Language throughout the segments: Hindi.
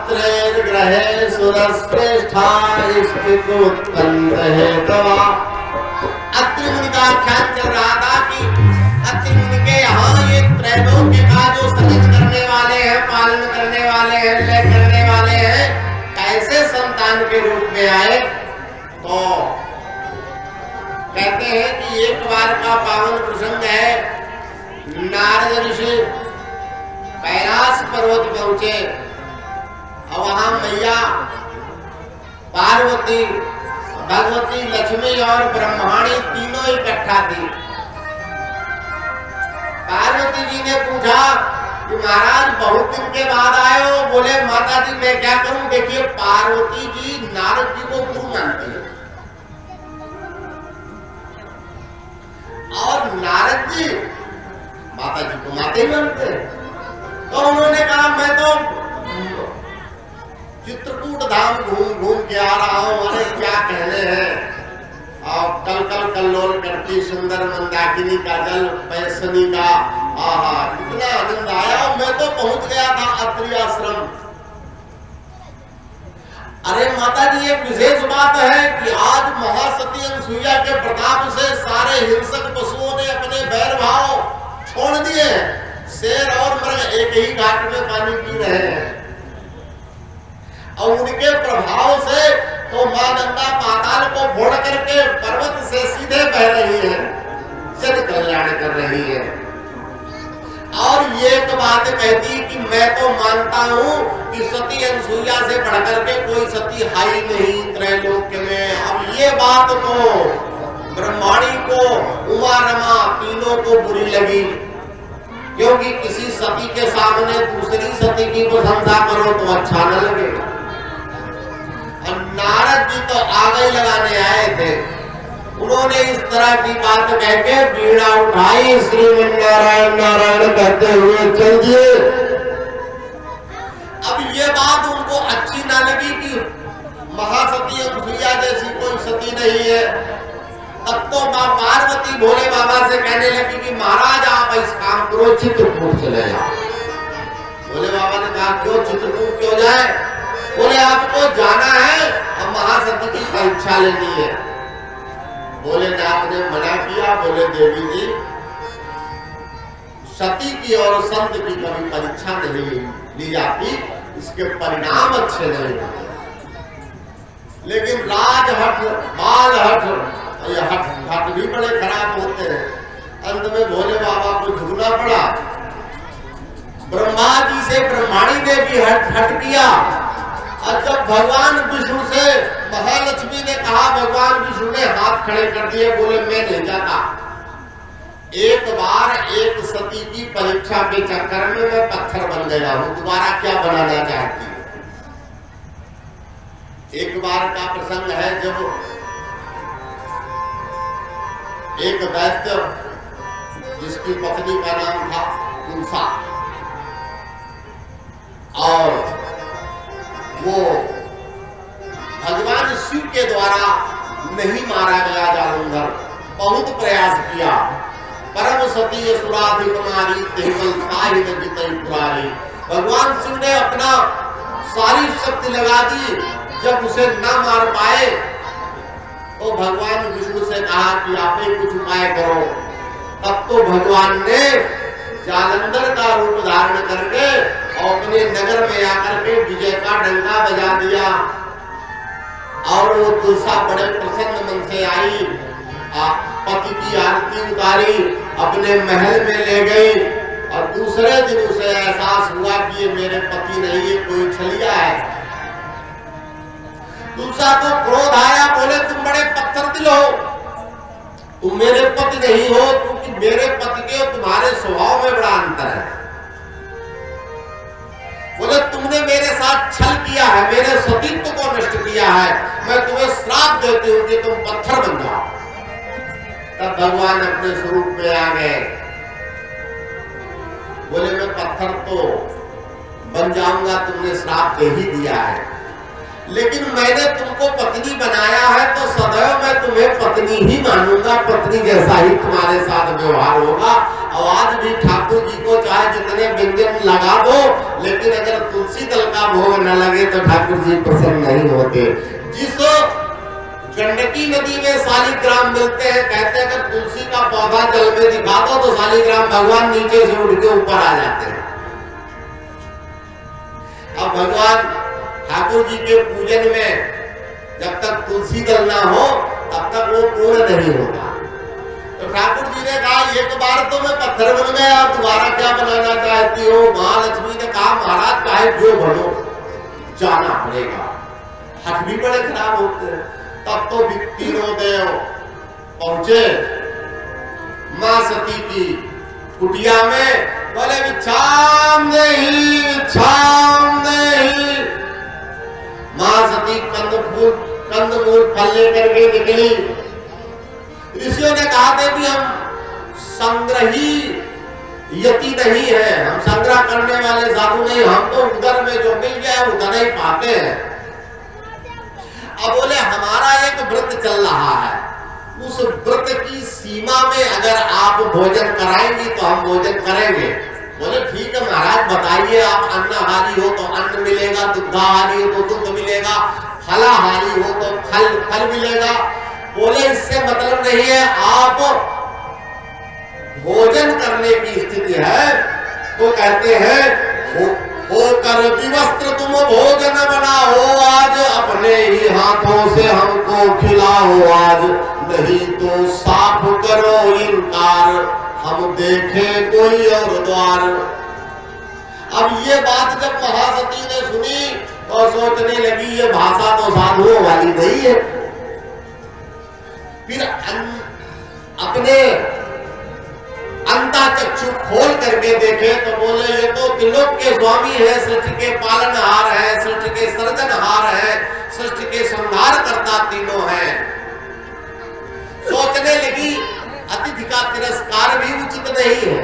अत्रेर ग्रहे सुरश्रेष्ठा स्थितोत्कंठे तवा। अत्रि मुनि का आख्यान चल रहा था कि अत्रि मुनि के यहाँ ये त्रैलोक्य का जो सृजन करने वाले हैं, पालन करने वाले हैं, लय करने वाले हैं, कैसे संतान के रूप में आए। तो कहते हैं कि एक बार का पावन प्रसंग है, नारद ऋषि कैलाश पर्वत पहुंचे और वहां मैया पार्वती, भगवती, लक्ष्मी और ब्रह्माणी तीनों इकट्ठा थी। पार्वती जी ने पूछा कि महाराज बहुत दिन के बाद आए हो। बोले माता जी मैं क्या करूं। देखिए पार्वती जी नारद जी को गुरु मानती है और नारद जी माता जी को माता ही मानते हैं। तो उन्होंने कहा मैं तो चित्रकूट धाम घूम घूम के आ रहा हूं। अरे क्या कहने हैं, और कल कल कल्लोल करती सुंदर मंदाकिनी का जल, पैसनी का, आहा कितना आनंद आया। मैं तो पहुंच गया था अत्रि आश्रम। अरे माता जी एक विशेष बात है कि आज महासती अनसुईया के प्रताप से सारे हिंसक पशुओं ने अपने बैर भाव छोड़ दिए। शेर और मृग एक ही घाट में पानी पी रहे हैं और उनके प्रभाव से तो मां गंगा पाताल को फोड़ करके पर्वत से सीधे बह रही है, जन कल्याण कर रही है। और ये एक बात कहती कि मैं तो मानता हूं कि सती अनसुईया से बढ़कर के कोई सती हाई नहीं त्रैलोक्य में। अब ये बात तो ब्रह्माणी को, उमा रमा तीनों को बुरी लगी, क्योंकि किसी सती के सामने दूसरी सती की प्रशंसा करो तो अच्छा न लगेगा। और नारद जी तो आगे लगाने आए थे। उन्होंने इस तरह की बात कह के बीड़ा उठाई, श्रीमन नारायण नारायण कहते हुए चल दिए। अब ये बात उनको अच्छी ना लगी कि महासती अनसुईया जैसी कोई सती नहीं है। तब तो मां पार्वती भोले बाबा से कहने लगी कि महाराज आप इस काम करो, चित्रकूट चले जाओ। भोले बाबा ने कहा क्यों चित्रकूट क्यों जाए। बोले आपको जाना है और महासती की परीक्षा लेनी है। भोलेनाथ ने मना किया। बोले देवी जी सती की और संत की कभी परीक्षा नहीं ली जाती, इसके परिणाम अच्छे नहीं होते। लेकिन राजहठ, बालहठ, ये हठ भी बड़े खराब होते हैं। अंत में भोले बाबा को झुकना पड़ा। ब्रह्मा जी से ब्रह्माणी ने भी हट किया। और जब भगवान विष्णु से महालक्ष्मी ने कहा, भगवान विष्णु ने हाथ खड़े कर दिए। बोले मैं नहीं जाता। एक बार एक सती की परीक्षा के चक्कर में मैं पत्थर बन गया हूं, दोबारा क्या बनाना चाहती हूं। एक बार का प्रसंग है जब एक दैत्य जिसकी पत्नी का नाम था तुलसा, और वो भगवान शिव के द्वारा नहीं मारा गया जालंधर, बहुत प्रयास किया। परम सती असुराधिकुमारी तेवल ताहि न जितई पुरारी। भगवान शिव ने अपना सारी शक्ति लगा दी। जब उसे न मार पाए तो भगवान विष्णु से कहा कि आप ही कुछ उपाय करो। तब तो भगवान ने जालंधर का रूप धारण करके और अपने नगर में आकर के विजय का डंका बजा दिया। और वो तुलसा बड़े प्रसन्न मन से आई, पति की आरती उतारी, अपने महल में ले गई। और दूसरे दिन उसे एहसास हुआ कि ये मेरे पति नहीं, ये कोई छलिया है। तुलसा को क्रोध आया। बोले तुम बड़े पत्थर दिल हो, तुम मेरे पति नहीं हो, क्योंकि मेरे पति के और तुम्हारे स्वभाव में बड़ा अंतर है। बोले तुमने मेरे साथ छल किया है, मेरे सतीत्व को नष्ट किया है। मैं तुम्हें श्राप देती हूं कि तुम पत्थर बन जाओ। तब भगवान अपने स्वरूप में आ गए। बोले मैं पत्थर तो बन जाऊंगा, तुमने श्राप दे ही दिया है, लेकिन मैंने तुमको पत्नी बनाया है तो सदैव मैं तुम्हें पत्नी ही मानूंगा, पत्नी जैसा ही तुम्हारे साथ व्यवहार होगा। और आज भी ठाकुर जी को चाहे जितने व्यंजन लगा दो, लेकिन अगर तुलसी दल का का भोग न लगे तो ठाकुर जी प्रसन्न नहीं होते। जिस गंडकी नदी में शालिग्राम मिलते हैं, कहते हैं अगर तुलसी का पौधा जल में दिखा दो तो शालिग्राम भगवान नीचे से उड़ के ऊपर आ जाते हैं। अब भगवान ठाकुर जी के पूजन में जब तक तुलसी दल ना हो तब तक वो पूर्ण नहीं होता। तो ठाकुर जी ने कहा एक बार तो मैं पत्थर बन गया, आप दोबारा क्या बनाना चाहती हो? महालक्ष्मी ने कहा महाराज चाहे जो बनो, जाना पड़ेगा। हट भी बड़े खराब होते हैं। तब तो तीनों देव पहुंचे मां सती की कुटिया में, बोले विच्छाम नहीं, विच्छाम नहीं। मां सती कंदमूल फल लेकर के निकली। ऋषियों ने कहा थे कि हम संग्रही यति नहीं है, हम संग्रह करने वाले साधु नहीं, हम तो उधर में जो मिल गया उधर ही पाते हैं। अब बोले हमारा एक व्रत चल रहा है, उस व्रत की सीमा में अगर आप भोजन कराएंगी तो हम भोजन करेंगे। बोले ठीक है महाराज बताइए, आप अन्नहारी हो तो अन्न मिलेगा, दुग्धाहारी हो तो दुग्ध मिलेगा, फलाहारी हो तो फल मिलेगा। बोले इससे मतलब नहीं है, आप भोजन करने की स्थिति है तो कहते हैं होकर विवस्त्र तुम भोजन बनाओ आज, अपने ही हाथों से हमको खिलाओ आज, नहीं तो साफ करो इनकार, हम देखें कोई और द्वार। अब ये बात जब महासती ने सुनी और सोचने लगी ये भाषा तो साधुओं वाली नहीं है। फिर अपने अंतःचक्षु खोल करके देखे तो बोले ये तो त्रिलोक के स्वामी है, सृष्टि के पालनहार है, सृष्टि के सर्जनहार है, सृष्टि के संहार करता तीनों है। सोचने लगी अतिथि का तिरस्कार भी उचित नहीं है,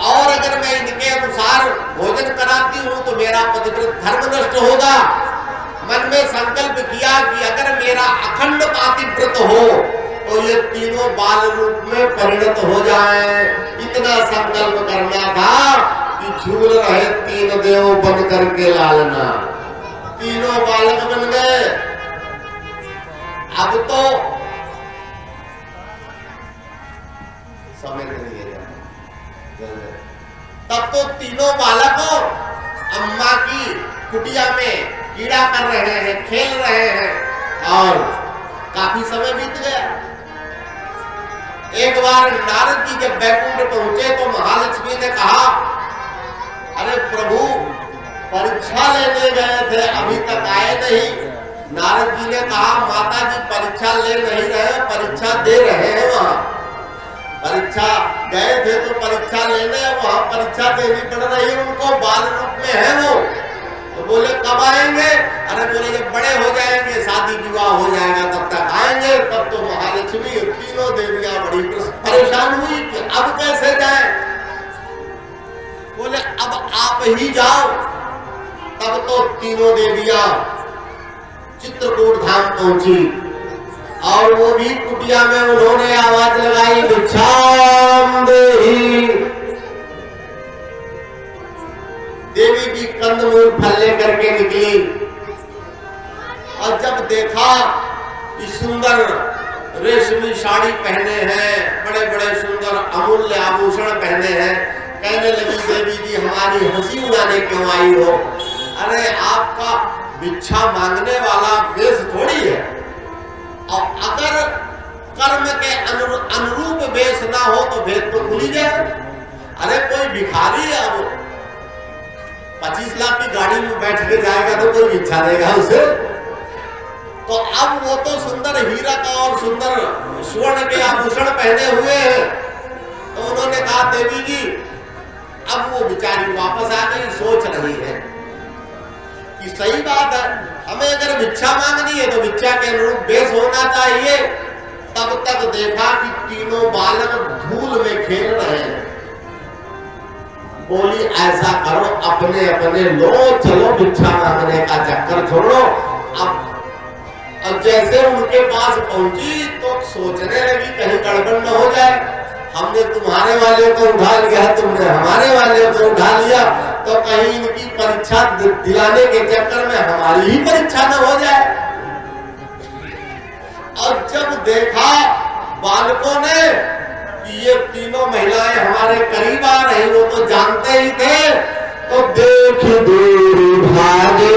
और अगर मैं इनके अनुसार भोजन कराती हूं तो मेरा पतिव्रत धर्म नष्ट होगा। मन में संकल्प किया कि अगर मेरा अखंड पातिव्रत हो तो ये तीनों बाल रूप में परिणत हो जाएं। इतना संकल्प करना था कि झूल रहे तीन देव बन करके लालना, तीनों बालक बन गए। अब तो समय नहीं है, तब तो तीनों बालकों अम्मा की कुटिया में कीड़ा कर रहे हैं, खेल रहे हैं और काफी समय बीत गया। एक बार नारद जी जब बैकुंठ पहुंचे तो महालक्ष्मी ने कहा अरे प्रभु परीक्षा लेने गए थे अभी तक आए नहीं। नारद जी ने कहा माता जी परीक्षा ले नहीं रहे, परीक्षा दे रहे हैं। वहां परीक्षा गए थे तो परीक्षा लेने, वहां परीक्षा देनी पड़ रही है उनको, बाल रूप में है वो। तो बोले कब आएंगे? अरे बोले जब बड़े हो जाएंगे, शादी विवाह हो जाएगा तब तक आएंगे। तब तो महालक्ष्मी तीनों देवियां बड़ी परेशान हुई कि अब कैसे जाए। बोले अब आप ही जाओ। तब तो तीनों देवियां चित्रकूट धाम पहुंची और वो भी कुटिया में उन्होंने आवाज लगाई भिक्षाम देहि। देवी की कंदमूल फल लेकर के निकली और जब देखा कि सुंदर रेशमी साड़ी पहने हैं, बड़े बड़े सुंदर अमूल्य आभूषण पहने हैं, कहने लगी देवी जी हमारी हंसी उड़ाने क्यों आई हो? अरे आपका भिक्षा मांगने वाला वेश थोड़ी है, और अगर कर्म के अनुरूप वेश ना हो तो भेद तो खुल जाए। अरे कोई भिखारी है, अब 25 लाख की गाड़ी में बैठ के जाएगा तो कोई भिक्षा देगा उसे? तो अब वो तो सुंदर हीरा का और सुंदर स्वर्ण के आभूषण पहने हुए हैं। तो उन्होंने कहा देवी जी, अब वो बेचारी वापस आ गई, सोच रही है कि सही बात है, हमें अगर भिक्षा मांगनी है तो भिक्षा के अनुरूप वेश होना चाहिए। तब तक देखा कि तीनों बालक धूल में खेल रहे हैं। बोली ऐसा करो, अपने अपने लो, चलो भिक्षा मांगने का चक्कर छोड़ो। अब जैसे उनके पास पहुंची तो सोचने लगी कहीं गड़बड़ न हो जाए, हमने तुम्हारे वाले को उठा लिया, तुमने हमारे वाले को उठा लिया, तो कहीं इनकी परीक्षा दिलाने के चक्कर में हमारी ही परीक्षा न हो जाए। और जब देखा बालकों ने कि ये तीनों महिलाएं हमारे करीब आ रही, वो तो जानते ही थे, तो देख दूर भागे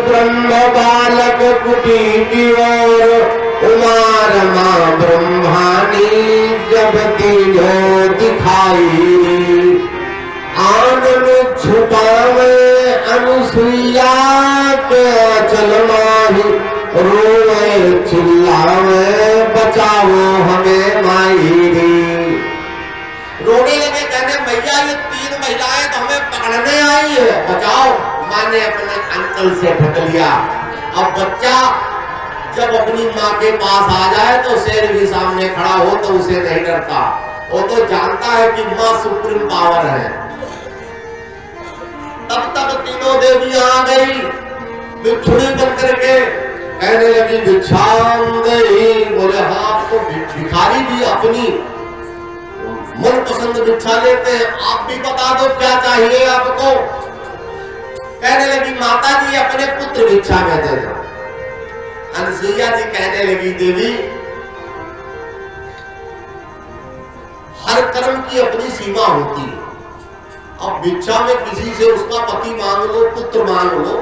ब्रह्म बालक कुटी की ओर, उमा रमा ब्रह्मानी जब तीनों दिखाई, आनंद छुपावे अनुसुईया के अचल माही, रोए चिल्लावे बचाओ हमें माई। रोने लगे, कहने मैया ये तीन महिलाएं तो हमें पकड़ने आई है, बचाओ। माँ ने अपने अंकल से ढक लिया। अब बच्चा जब अपनी माँ के पास आ जाए तो शेर भी सामने खड़ा हो तो उसे नहीं डरता, वो तो जानता है कि माँ सुप्रीम पावर है। तब तक तीनों देवियां आ गई बिछुड़ी बन करके, कहने लगी भिक्षाम देहि। बोले हाँ, आपको भिखारी भी अपनी मन पसंद भिक्षा लेते हैं, आप भी बता दो क्या चाहिए आपको। कहने लगी माता जी अपने पुत्र भिक्षा में दे दो। अनसुईया जी कहने लगी देवी, हर कर्म की अपनी सीमा होती है। अब भिक्षा में किसी से उसका पति मांग लो, पुत्र मांग लो,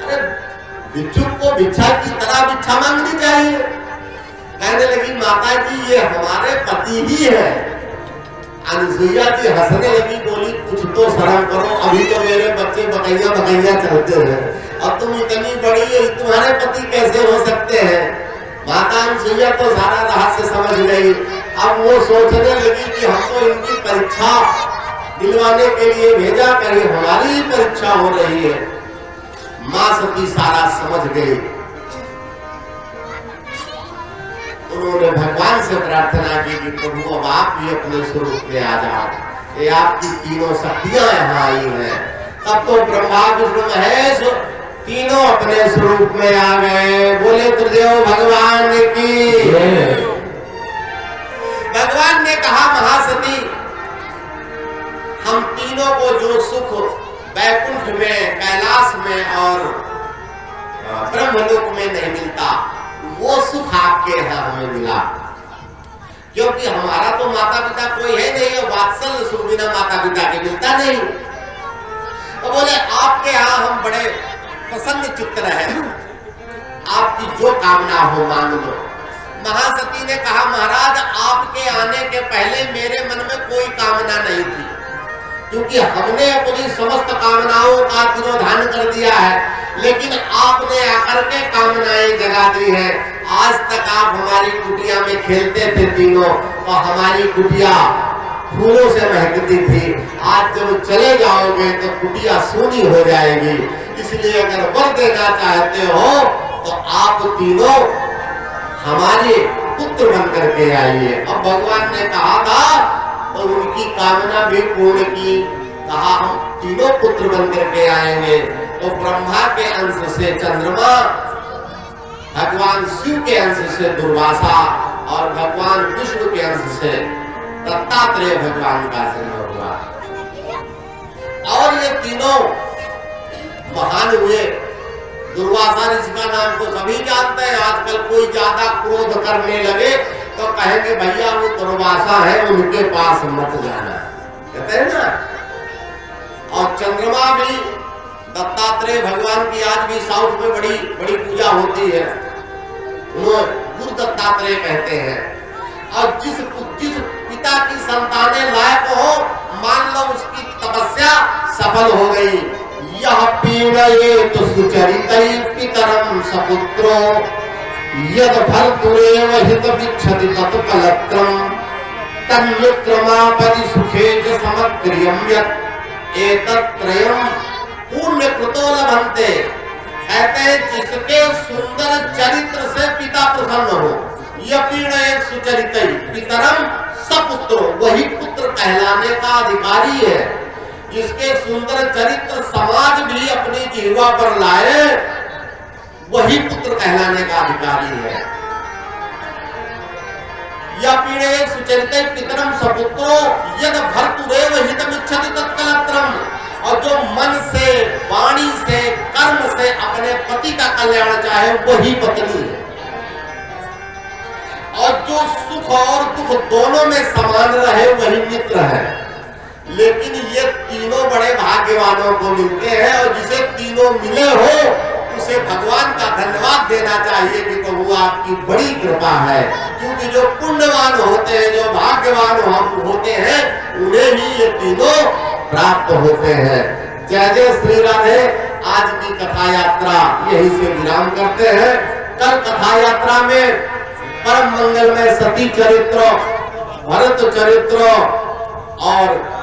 अरे भिक्षुक को भिक्षा की तरह भिक्षा मांगनी चाहिए। कहने लगी माता जी ये हमारे पति ही है। अनसुईया जी हंसने लगी, बोली कुछ तो शर्म करो, अभी तो मेरे बच्चे बकैया बकैया चलते हैं, अब तुम इतनी बड़ी है, तुम्हारे पति कैसे हो सकते हैं। माता अनसुईया तो सारा रहस्य समझ गई। अब वो सोचने लगी कि हम तो इनकी परीक्षा दिलवाने के लिए भेजा, कहीं हमारी ही परीक्षा हो रही है। मां सती सारा समझ गई। उन्होंने भगवान से प्रार्थना की कि प्रभु अब आप भी अपने स्वरूप में आ जाओ, ये आपकी तीनों शक्तियां यहाँ आई हैं। तब तो ब्रह्मा विष्णु महेश तीनों अपने स्वरूप में आ गए। बोले त्रिदेव भगवान की। भगवान ने कहा महासती, हम तीनों को जो सुख वैकुंठ में, कैलाश में और ब्रह्मलोक में नहीं मिलता, वो सुख आपके यहाँ हमें मिला। क्योंकि हमारा तो माता पिता कोई है नहीं, वात्सल्य सुख बिना माता पिता के मिलता नहीं। तो बोले आपके यहाँ हम बड़े प्रसन्न चित्त रहे, आपकी जो कामना हो मांग लो। महासती ने कहा महाराज आपके आने के पहले मेरे मन में कोई कामना नहीं थी, क्योंकि हमने अपनी समस्त कामनाओं का तिरोधान कर दिया है, लेकिन आपने आकर के कामनाएं जगा दी है। आज तक आप हमारी कुटिया में खेलते थे तीनों, तो हमारी कुटिया फूलों से महकती थी। आज जब चले जाओगे तो कुटिया सूनी हो जाएगी। इसलिए अगर वर देना चाहते हो तो आप तीनों हमारे पुत्र बन करके आइए। अब भगवान ने कहा था तो उनकी कामना भी पूर्ण की। कहा हम तीनों पुत्र बन करके आएंगे। तो ब्रह्मा के अंश से चंद्रमा, भगवान शिव के अंश से दुर्वासा और भगवान विष्णु के अंश से दत्तात्रेय भगवान का जन्म हुआ। और ये तीनों महान हुए। दुर्वासा ऋषि का नाम तो सभी जानते हैं। आजकल कोई ज्यादा क्रोध करने लगे तो कहेंगे भैया वो दुर्वासा है, उनके पास मत जाना, कहते हैं ना। और चंद्रमा भी दत्तात्रेय भगवान की आज भी साउथ में बड़ी बड़ी पूजा होती है, उन्हें गुरु दत्तात्रेय कहते हैं। और जिस पिता की संतानें लायक हो, मान लो उसकी तपस्या सफल हो गई। यह पीड़येत सुचरितै पितरं सपुत्रो, यद भर्तुरेव हितमिच्छति तत्कलत्रं, तन्मित्रमापदि सुखेज समग्रियं यत् एतत्त्रयं पुण्यकृतो लभन्ते। कहते हैं जिसके सुंदर चरित्र से पिता प्रसन्न हो, यह पीड़येत सुचरितै पितरं सपुत्रो, वही पुत्र कहलाने का अधिकारी है। जिसके सुंदर चरित्र समाज भी अपनी जिह्वा पर लाए, वही पुत्र कहलाने का अधिकारी है। या पीड़येत सुचरितै पितरं सपुत्रो, यद भर्तुरेव हितमिच्छति तत्कलत्रं। और जो मन से, वाणी से, कर्म से अपने पति का कल्याण चाहे वही पत्नी है। और जो सुख और दुख दोनों में समान रहे वही मित्र है। लेकिन ये तीनों बड़े भाग्यवानों को मिलते हैं, और जिसे तीनों मिले हो उसे भगवान का धन्यवाद देना चाहिए कि प्रभु आपकी बड़ी कृपा है। क्योंकि जो पुण्यवान होते हैं, जो भाग्यवान हम होते हैं, उन्हें ही ये तीनों प्राप्त होते हैं। जय जय श्री राधे। आज की कथा यात्रा यहीं से विराम करते हैं। कल कथा यात्रा में परम मंगल में सती चरित्र, भरत चरित्र और